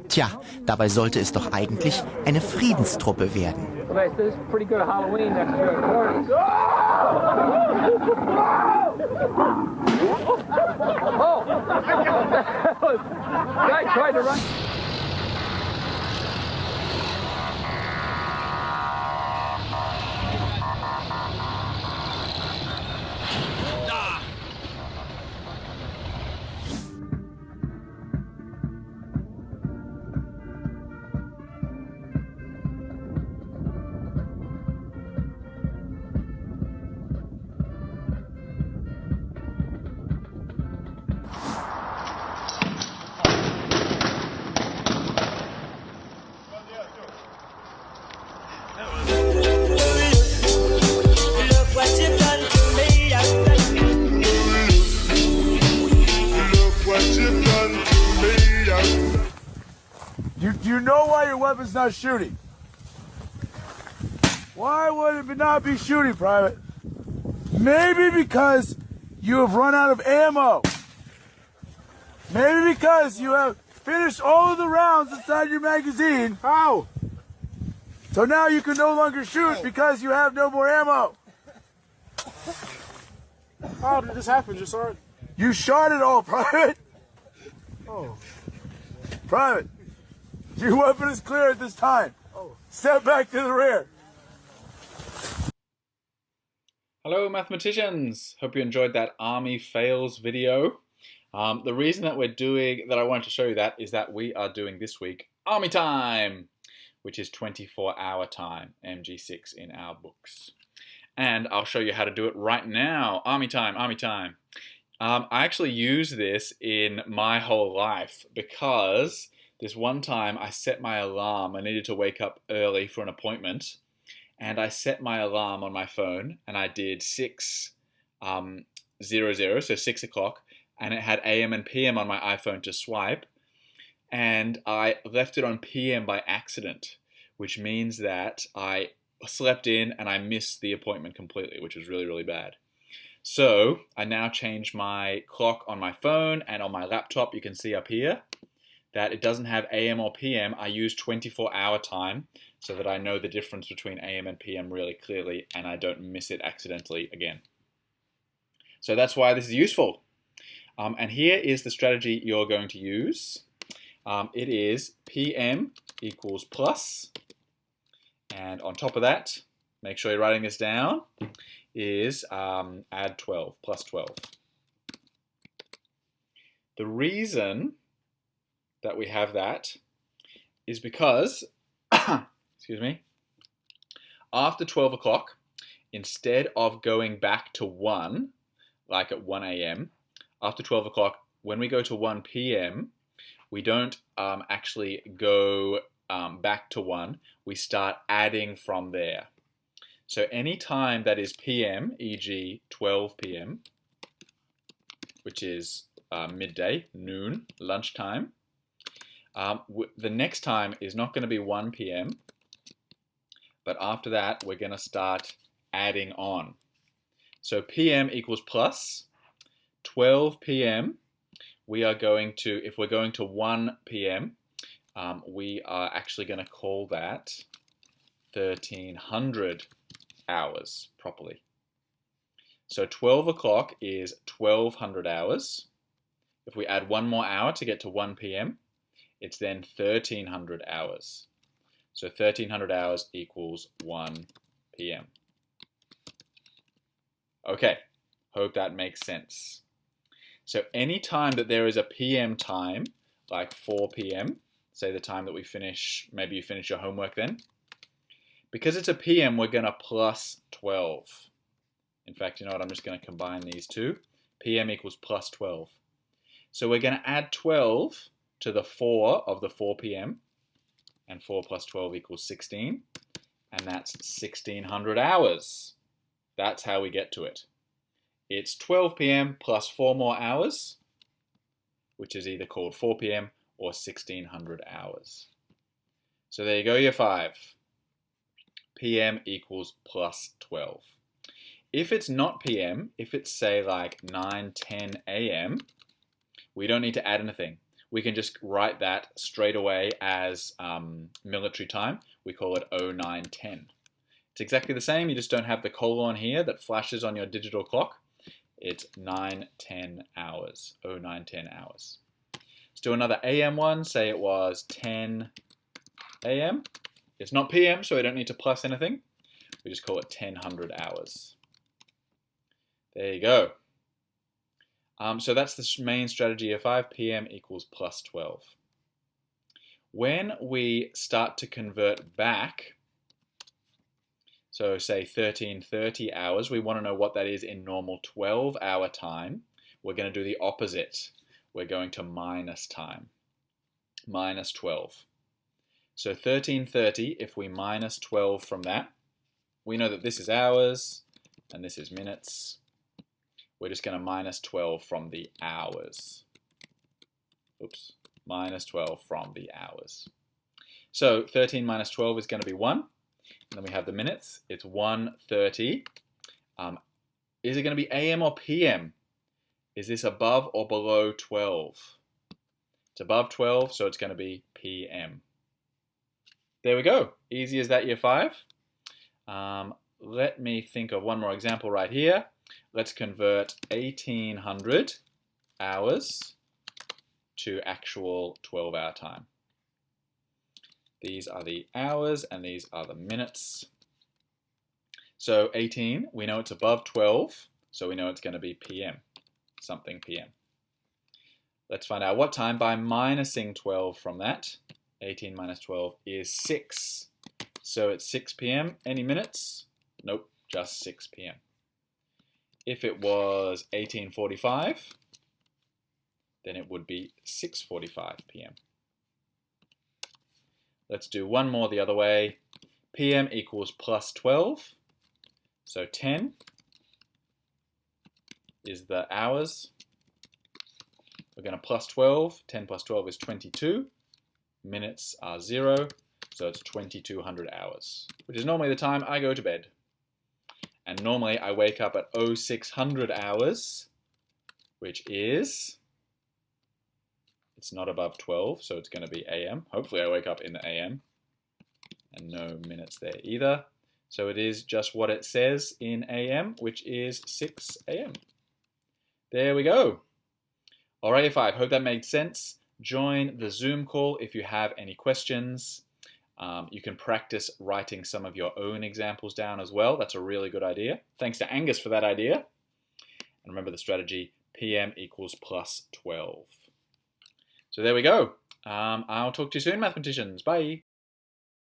Tja, dabei sollte es doch eigentlich eine Friedenstruppe werden. You know why your weapon's not shooting? Why would it not be shooting, Private? Maybe because you have run out of ammo. Maybe because you have finished all of the rounds inside your magazine. How? So now you can no longer shoot because you have no more ammo. How did this happen, Jasard? You shot it all, Private. Oh. Private, your weapon is clear at this time. Step back to the rear. Hello mathematicians, hope you enjoyed that Army Fails video. The reason that I wanted to show you that is that we are doing this week Army Time, which is 24-hour time, MG6 in our books. And I'll show you how to do it right now. Army Time, Army Time. I actually use this in my whole life because this one time I set my alarm. I needed to wake up early for an appointment. And I set my alarm on my phone and I did 6:00, so 6 o'clock, and it had AM and PM on my iPhone to swipe, and I left it on PM by accident, which means that I slept in and I missed the appointment completely, which was really, really bad. So I now changed my clock on my phone and on my laptop. You can see up here that it doesn't have AM or PM. I use 24-hour time so that I know the difference between AM and PM really clearly and I don't miss it accidentally again. So that's why this is useful. And here is the strategy you're going to use. It is PM equals plus, and on top of that, make sure you're writing this down, is add 12, plus 12. The reason that we have that is because, excuse me, after 12 o'clock, instead of going back to 1, like at 1 a.m., after 12 o'clock, when we go to 1 p.m., we don't actually go back to 1. We start adding from there. So any time that is p.m., e.g. 12 p.m., which is midday, noon, lunchtime, the next time is not going to be 1 p.m., but after that, we're going to start adding on. So p.m. equals plus 12 p.m. We are going to, if we're going to 1 p.m., we are actually going to call that 1300 hours properly. So 12 o'clock is 1200 hours. If we add one more hour to get to 1 p.m., it's then 1300 hours. So 1300 hours equals 1 p.m. Okay, hope that makes sense. So any time that there is a PM time, like 4 p.m., say the time that we finish, maybe you finish your homework then, because it's a PM, we're going to plus 12. In fact, you know what, I'm just going to combine these two. PM equals plus 12. So we're going to add 12 to the 4 of the 4 p.m., and 4 plus 12 equals 16, and that's 1600 hours. That's how we get to it. It's 12 p.m. plus 4 more hours, which is either called 4 p.m. or 1600 hours. So there you go, year 5. PM equals plus 12. If it's not PM, if it's say like 9:10 a.m., we don't need to add anything. We can just write that straight away as military time. We call it 0910. It's exactly the same, you just don't have the colon here that flashes on your digital clock. It's 9:10 hours, 0910 hours. Let's do another AM one, say it was 10 AM. It's not PM, so we don't need to plus anything. We just call it 1000 hours. There you go. So that's the main strategy of 5, PM equals plus 12. When we start to convert back, so say 1330 hours, we want to know what that is in normal 12-hour time. We're going to do the opposite. We're going to minus time, minus 12. So 1330, if we minus 12 from that, we know that this is hours and this is minutes. We're just going to minus 12 from the hours. Oops, minus 12 from the hours. So 13 minus 12 is going to be 1. And then we have the minutes. It's 1:30. Is it going to be AM or PM? Is this above or below 12? It's above 12, so it's going to be PM. There we go. Easy as that, year 5. Let me think of one more example right here. Let's convert 1800 hours to actual 12-hour time. These are the hours and these are the minutes. So 18, we know it's above 12, so we know it's going to be PM, something PM. Let's find out what time by minusing 12 from that. 18 minus 12 is 6. So it's 6 PM. Any minutes? Nope, just 6 PM. If it was 1845, then it would be 6:45 PM. Let's do one more the other way. PM equals plus 12. So 10 is the hours. We're going to plus 12. 10 plus 12 is 22. Minutes are 0. So it's 2200 hours, which is normally the time I go to bed. And normally I wake up at 0600 hours, which is, it's not above 12, so it's going to be AM. Hopefully I wake up in the AM. And no minutes there either. So it is just what it says in AM, which is 6 AM. There we go. All right, F5, hope that made sense. Join the Zoom call if you have any questions. You can practice writing some of your own examples down as well. That's a really good idea. Thanks to Angus for that idea. And remember the strategy, PM equals plus 12. So there we go. I'll talk to you soon, mathematicians. Bye.